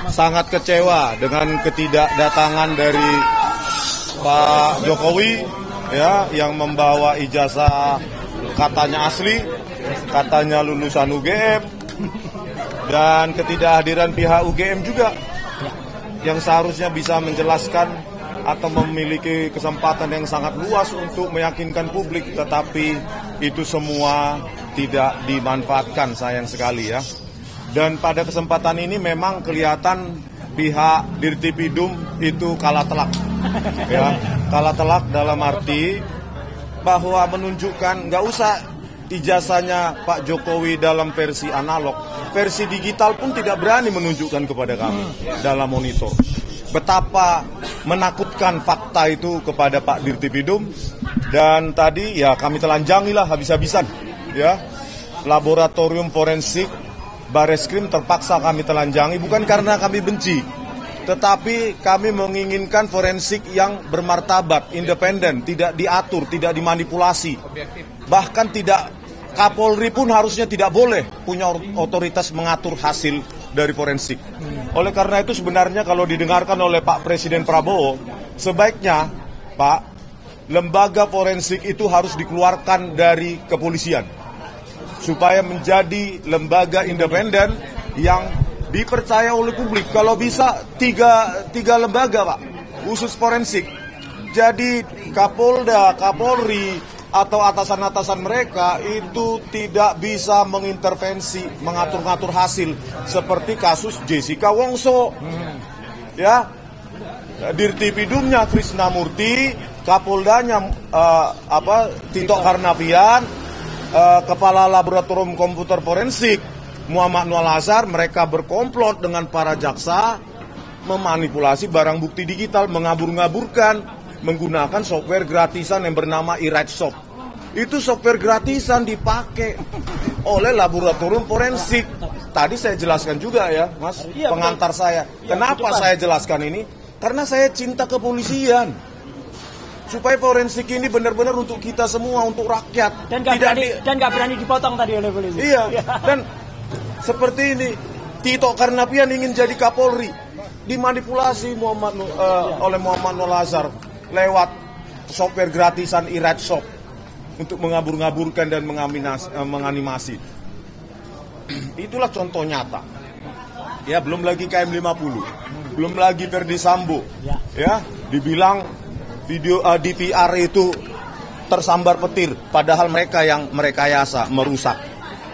sangat kecewa dengan ketidakdatangan dari Pak Jokowi ya, yang membawa ijazah katanya asli, katanya lulusan UGM, dan ketidakhadiran pihak UGM juga yang seharusnya bisa menjelaskan atau memiliki kesempatan yang sangat luas untuk meyakinkan publik, tetapi itu semua tidak dimanfaatkan, sayang sekali ya. Dan pada kesempatan ini memang kelihatan pihak Dirtipidum itu kalah telak. Ya, kalah telak dalam arti bahwa menunjukkan nggak usah ijazahnya Pak Jokowi dalam versi analog, versi digital pun tidak berani menunjukkan kepada kami dalam monitor. Betapa menakutkan fakta itu kepada Pak Dirtipidum, dan tadi ya kami telanjangi lah habis-habisan ya. Laboratorium forensik Bareskrim terpaksa kami telanjangi, bukan karena kami benci, tetapi kami menginginkan forensik yang bermartabat, independen, tidak diatur, tidak dimanipulasi. Bahkan tidak, Kapolri pun harusnya tidak boleh punya otoritas mengatur hasil dari forensik. Oleh karena itu sebenarnya kalau didengarkan oleh Pak Presiden Prabowo, sebaiknya Pak, lembaga forensik itu harus dikeluarkan dari kepolisian supaya menjadi lembaga independen yang dipercaya oleh publik. Kalau bisa tiga lembaga Pak, khusus forensik. Jadi Kapolda, Kapolri, atau atasan-atasan mereka itu tidak bisa mengintervensi, mengatur-ngatur hasil seperti kasus Jessica Wongso. Ya, Dirtipidumnya Krisnamurti, Kapoldanya Tito Karnavian, Kepala Laboratorium Komputer Forensik Muhammad Nur Azhar, mereka berkomplot dengan para jaksa memanipulasi barang bukti digital, mengabur-ngaburkan menggunakan software gratisan yang bernama eWriteShop. Itu software gratisan dipakai oleh laboratorium forensik. Tadi saya jelaskan juga ya, Mas, pengantar saya. Kenapa saya jelaskan ini? Karena saya cinta kepolisian. Supaya forensik ini benar-benar untuk kita semua, untuk rakyat. Dan nggak berani dipotong tadi oleh polisi. Iya, dan seperti ini, Tito Karnavian ingin jadi Kapolri, dimanipulasi oleh Muhammad Nur Azhar lewat software gratisan eWriteShop untuk mengabur-ngaburkan dan menganimasi. Itulah contoh nyata. Ya, belum lagi KM50, belum lagi Verdi Sambo. Ya, dibilang video DVR itu tersambar petir, padahal mereka yang merekayasa, merusak.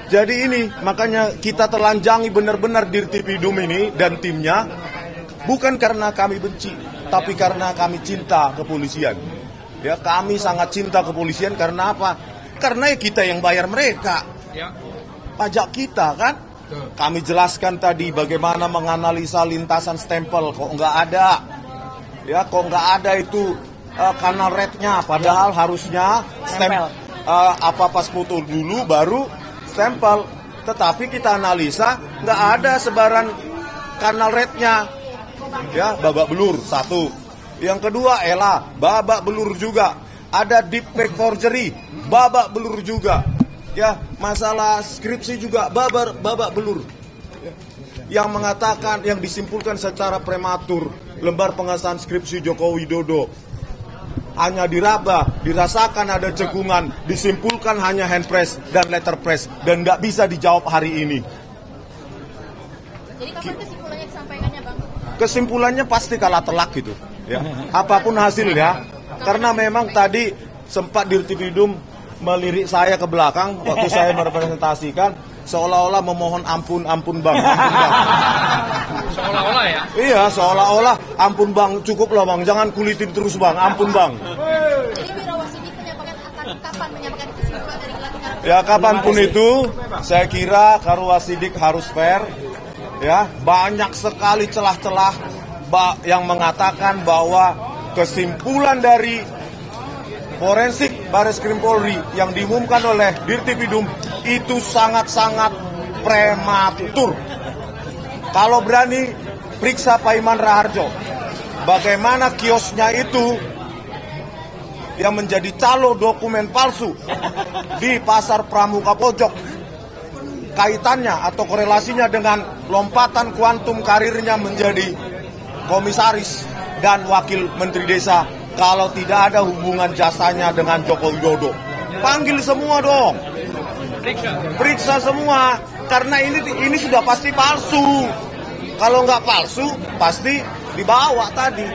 Jadi ini makanya kita telanjangi benar-benar Dirtipidum ini dan timnya, bukan karena kami benci, tapi karena kami cinta kepolisian. Ya, kami sangat cinta kepolisian karena apa? Karena ya kita yang bayar mereka, pajak kita kan. Kami jelaskan tadi bagaimana menganalisa lintasan stempel, kok nggak ada, ya kok nggak ada itu kanal rednya, padahal harusnya pas foto dulu baru stempel. Tetapi kita analisa nggak ada sebaran kanal rednya, ya babak belur satu. Yang kedua, babak belur juga. Ada deepfake forgery, babak belur juga. Ya, masalah skripsi juga babak belur. Yang mengatakan, yang disimpulkan secara prematur, lembar pengesahan skripsi Joko Widodo hanya diraba, dirasakan ada cekungan, disimpulkan hanya handpress dan letterpress, dan nggak bisa dijawab hari ini. Jadi kapan kesimpulannya disampaikannya, Bang? Kesimpulannya pasti kalah telak gitu. Ya, apapun hasilnya, karena memang tadi sempat Dirtipidum melirik saya ke belakang waktu saya merepresentasikan, seolah-olah memohon ampun bang. Seolah-olah ya? Iya, seolah-olah ampun bang, cukup lah bang, jangan kulitin terus bang, ampun bang. Jadi Biro Wasidik menyampaikan kapan menyampaikan kesimpulan dari gelar-gelar? Ya kapanpun itu, saya kira Karwasidik harus fair. Ya, banyak sekali celah-celah yang mengatakan bahwa kesimpulan dari forensik Bareskrim Polri yang diumumkan oleh Dirtipidum itu sangat-sangat prematur. Kalau berani periksa Pak Iman Raharjo, bagaimana kiosnya itu yang menjadi calo dokumen palsu di Pasar Pramuka Pojok. kaitannya atau korelasinya dengan lompatan kuantum karirnya menjadi komisaris dan wakil menteri desa kalau tidak ada hubungan jasanya dengan Joko Widodo? Panggil semua dong. Periksa semua, karena ini sudah pasti palsu. Kalau nggak palsu, pasti dibawa tadi.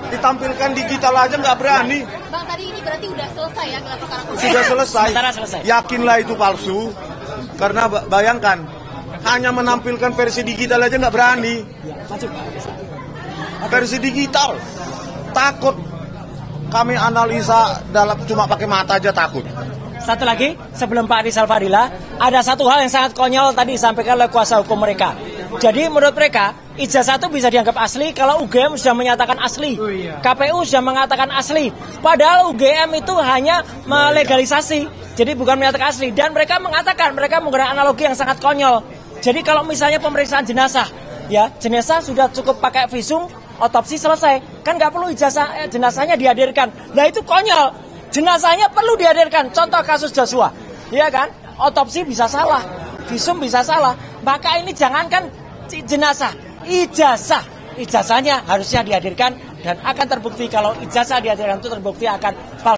Ditampilkan digital aja nggak berani. Bang, tadi ini berarti udah selesai ya gelar perkara? Sudah selesai. Selesai. Yakinlah itu palsu. Karena bayangkan, hanya menampilkan versi digital aja nggak berani. Versi digital. Takut. Kami analisa cuma pakai mata aja takut. Satu lagi, sebelum Pak Rizal Fadila, ada satu hal yang sangat konyol tadi disampaikan oleh kuasa hukum mereka. Jadi menurut mereka, ijazah itu bisa dianggap asli kalau UGM sudah menyatakan asli. KPU sudah mengatakan asli. Padahal UGM itu hanya melegalisasi, jadi bukan menyatakan asli. Dan mereka mengatakan, mereka menggunakan analogi yang sangat konyol. Jadi kalau misalnya pemeriksaan jenazah, ya jenazah sudah cukup pakai visum, otopsi selesai. Kan nggak perlu ijazah jenazahnya dihadirkan. Nah itu konyol. Jenazahnya perlu dihadirkan. Contoh kasus Joshua, ya kan? Otopsi bisa salah, visum bisa salah. Maka ini jangankan jenazah, ijazahnya harusnya dihadirkan dan akan terbukti kalau ijazah dihadirkan itu terbukti akan